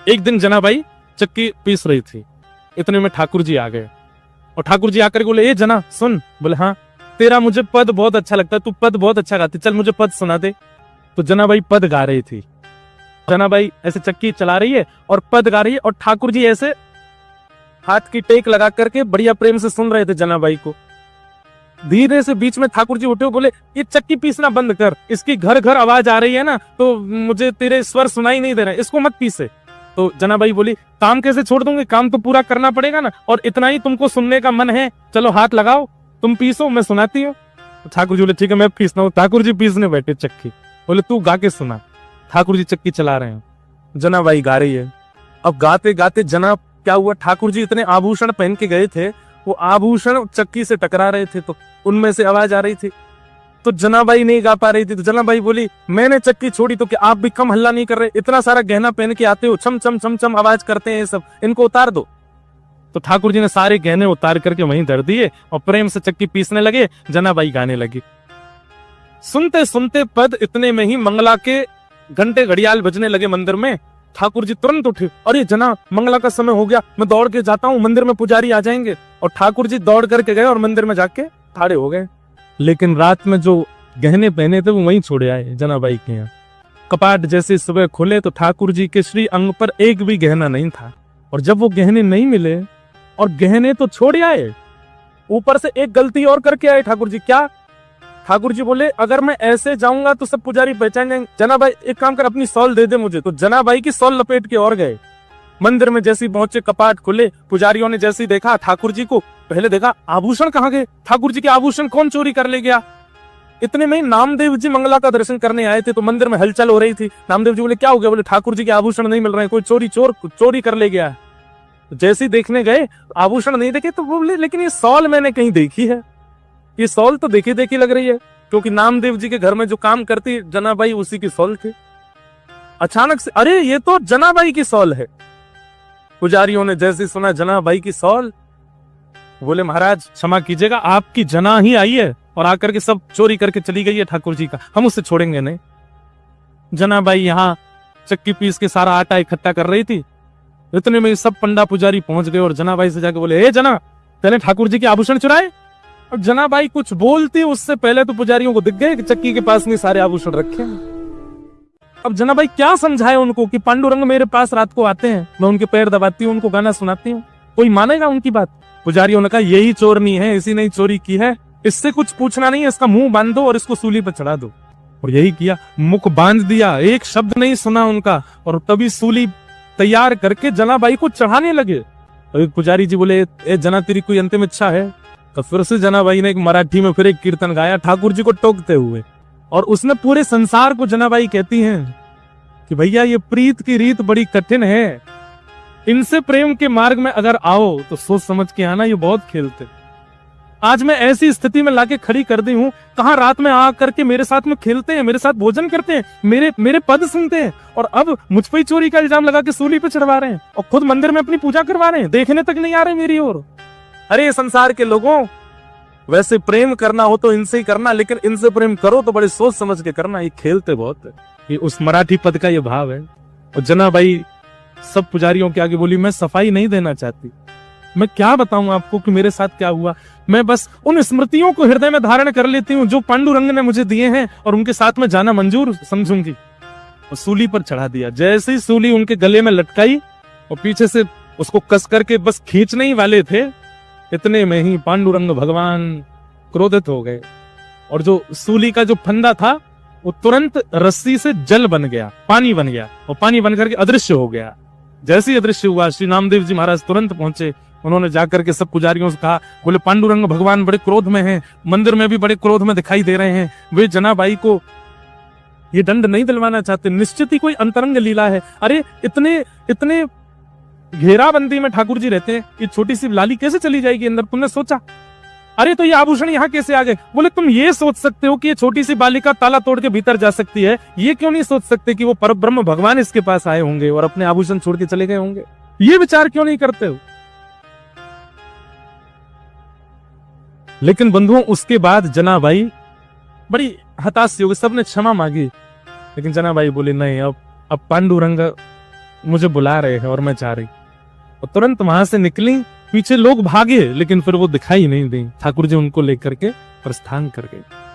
एक दिन जनाबाई चक्की पीस रही थी, इतने में ठाकुर जी आ गए और ठाकुर जी आकर बोले, ए जना सुन। बोले हाँ, तेरा मुझे पद बहुत अच्छा लगता है, तू पद बहुत अच्छा गाती, चल मुझे पद सुना दे। तो जनाबाई पद गा रही थी। जनाबाई ऐसे चक्की चला रही है और पद गा रही है और ठाकुर जी ऐसे हाथ की टेक लगा करके बढ़िया प्रेम से सुन रहे थे जनाबाई को। धीरे से बीच में ठाकुर जी उठे, बोले ये चक्की पीसना बंद कर, इसकी घर घर आवाज आ रही है ना, तो मुझे तेरे स्वर सुनाई नहीं दे रहे, इसको मत पीसे। तो जनाबाई बोली, काम कैसे छोड़ दूंगी, काम तो पूरा करना पड़ेगा ना, और इतना ही तुमको सुनने का मन है, चलो हाथ लगाओ, तुम पीसो, मैं सुनाती हूँ। तो ठाकुर जी बोले ठीक है मैं पीसना हूँ। ठाकुर जी पीसने बैठे चक्की, बोले तू गा के सुना। ठाकुर जी चक्की चला रहे हैं, जनाबाई गा रही है। अब गाते गाते जना क्या हुआ, ठाकुर जी इतने आभूषण पहन के गए थे, वो आभूषण चक्की से टकरा रहे थे, तो उनमें से आवाज आ रही थी, तो जनाबाई नहीं गा पा रही थी। तो जनाबाई बोली, मैंने चक्की छोड़ी तो क्या आप भी कम हल्ला नहीं कर रहे, इतना सारा गहना पहन के आते हो, छम छम छम छम आवाज करते हैं, सब इनको उतार दो। तो ठाकुर जी ने सारे गहने उतार करके वहीं धर दिए और प्रेम से चक्की पीसने लगे, जनाबाई गाने लगी। सुनते सुनते पद इतने में ही मंगला के घंटे घड़ियाल बजने लगे मंदिर में। ठाकुर जी तुरंत उठे, अरे जना मंगला का समय हो गया, मैं दौड़ के जाता हूँ, मंदिर में पुजारी आ जाएंगे। और ठाकुर जी दौड़ करके गए और मंदिर में जाके खड़े हो गए। लेकिन रात में जो गहने पहने थे वो वहीं छोड़े आए जनाबाई के यहाँ। कपाट जैसे सुबह खुले तो ठाकुर जी के श्री अंग पर एक भी गहना नहीं था, और जब वो गहने नहीं मिले और गहने तो छोड़ आए, ऊपर से एक गलती और करके आए ठाकुर जी। क्या? ठाकुर जी बोले, अगर मैं ऐसे जाऊंगा तो सब पुजारी पहचान जाएंगे, जनाबाई एक काम कर, अपनी सॉल दे दे मुझे। तो जनाबाई की सॉल लपेट के और गए। मंदिर में जैसे पहुंचे, कपाट खुले, पुजारियों ने जैसे देखा ठाकुर जी को, पहले देखा आभूषण कहाँ गए, ठाकुर जी के आभूषण कौन चोरी कर ले गया। इतने में ही नामदेव जी मंगला का दर्शन करने आए थे, तो मंदिर में हलचल हो रही थी। नामदेव जी बोले, क्या हो गया? बोले, ठाकुर जी के आभूषण नहीं मिल रहे हैं, कोई चोरी कर ले गया। जैसे ही देखने गए, आभूषण नहीं देखे, तो बोले, लेकिन ये सॉल मैंने कहीं देखी है, ये सॉल तो देखी देखी लग रही है, क्योंकि नामदेव जी के घर में जो काम करती जनाबाई उसी की सॉल थी। अचानक से, अरे ये तो जनाबाई की सॉल है। पुजारियों ने जैसे सुना जनाबाई की सॉल, बोले, महाराज क्षमा कीजिएगा, आपकी जना ही आई है और आकर के सब चोरी करके चली गई है ठाकुर जी का, हम उसे छोड़ेंगे नहीं। जनाबाई यहाँ चक्की पीस के सारा आटा इकट्ठा कर रही थी। इतने में सब पंडा पुजारी पहुंच गए और जनाबाई से जाके बोले, हे जना, तेने ठाकुर जी के आभूषण चुराए? अब जनाबाई कुछ बोलती उससे पहले तो पुजारियों को दिख गए कि चक्की के पास में सारे आभूषण रखे हैं। अब जनाबाई क्या समझाए उनको कि पांडुरंग मेरे पास रात को आते हैं, मैं उनके पैर दबाती हूँ, उनको गाना सुनाती हूँ, कोई मानेगा उनकी बात? पुजारियों ने कहा, यही चोरनी है, इसी ने चोरी की है, इससे कुछ पूछना नहीं है, इसका मुंह बांध दो और इसको सूली पर चढ़ा दो। और यही किया, मुख बांध दिया, एक शब्द नहीं सुना उनका, और तभी सूली तैयार करके जनाबाई को चढ़ाने लगे। तो पुजारी जी बोले, ए जना, तेरी कोई अंतिम इच्छा है? तो फिर से जनाबाई ने एक मराठी में फिर एक कीर्तन गाया ठाकुर जी को टोकते हुए, और उसने पूरे संसार को, जनाबाई कहती हैं कि भैया ये प्रीत की रीत बड़ी कठिन है, इनसे प्रेम के मार्ग में अगर आओ तो सोच समझ के आना, ये बहुत खेलते। आज मैं ऐसी स्थिति में लाके खड़ी कर दी हूँ, कहाँ रात में आ करके मेरे साथ में खेलते हैं, मेरे साथ भोजन करते हैं, मेरे पद सुनते हैं, और अब मुझ पर ही चोरी का इल्जाम लगा के सूली पे चढ़वा रहे हैं और खुद मंदिर में अपनी पूजा करवा रहे हैं, देखने तक नहीं आ रहे मेरी ओर। अरे संसार के लोगों, वैसे प्रेम करना हो तो इनसे ही करना, लेकिन इनसे प्रेम करो तो बड़े सोच समझ के करना, ये खेलते बहुत है। ये उस मराठी पद का ये भाव है। और जनाबाई सब पुजारियों के आगे बोली, मैं सफाई नहीं देना चाहती, मैं क्या बताऊं आपको कि मेरे साथ क्या हुआ, मैं बस उन स्मृतियों को हृदय में धारण कर लेती हूँ जो पांडुरंग ने मुझे दिए हैं, और उनके साथ में जाना मंजूर समझूंगी। और सूली पर चढ़ा दिया। जैसे ही सूली उनके गले में लटकाई और पीछे से उसको कस करके बस खींचने ही वाले थे, इतने में ही पांडुरंग भगवान क्रोधित हो गए, और जो सूली का जो फंदा था वो तुरंत रस्सी से जल बन गया, पानी बन गया, और पानी बन करके अदृश्य हो गया। जैसे ही अदृश्य हुआ, श्री नामदेव जी महाराज तुरंत पहुंचे। उन्होंने जाकर के सब पुजारियों से कहा, बोले, पांडुरंग भगवान बड़े क्रोध में हैं, मंदिर में भी बड़े क्रोध में दिखाई दे रहे हैं, वे जनाबाई को ये दंड नहीं दिलवाना चाहते, निश्चित ही कोई अंतरंग लीला है। अरे इतने घेराबंदी में ठाकुर जी रहते हैं, ये छोटी सी लाली कैसे चली जाएगी अंदर, तुमने सोचा? अरे तो ये आभूषण यहाँ कैसे आ गए? बोले, तुम ये सोच सकते हो कि ये छोटी सी बालिका ताला तोड़ के भीतर जा सकती है, ये क्यों नहीं सोच सकते कि वो परब्रह्म भगवान इसके पास आए होंगे और अपने आभूषण छोड़ के चले गए होंगे? ये विचार क्यों नहीं करते हो? लेकिन बंधुओं, उसके बाद जनाबाई बड़ी हताश हो गई, सबने क्षमा मांगी, लेकिन जनाबाई बोली, नहीं, अब पांडुरंग मुझे बुला रहे हैं और मैं जा रही। और तुरंत वहां से निकली, पीछे लोग भागे लेकिन फिर वो दिखाई नहीं दी। ठाकुर जी उनको लेकर के प्रस्थान कर गए।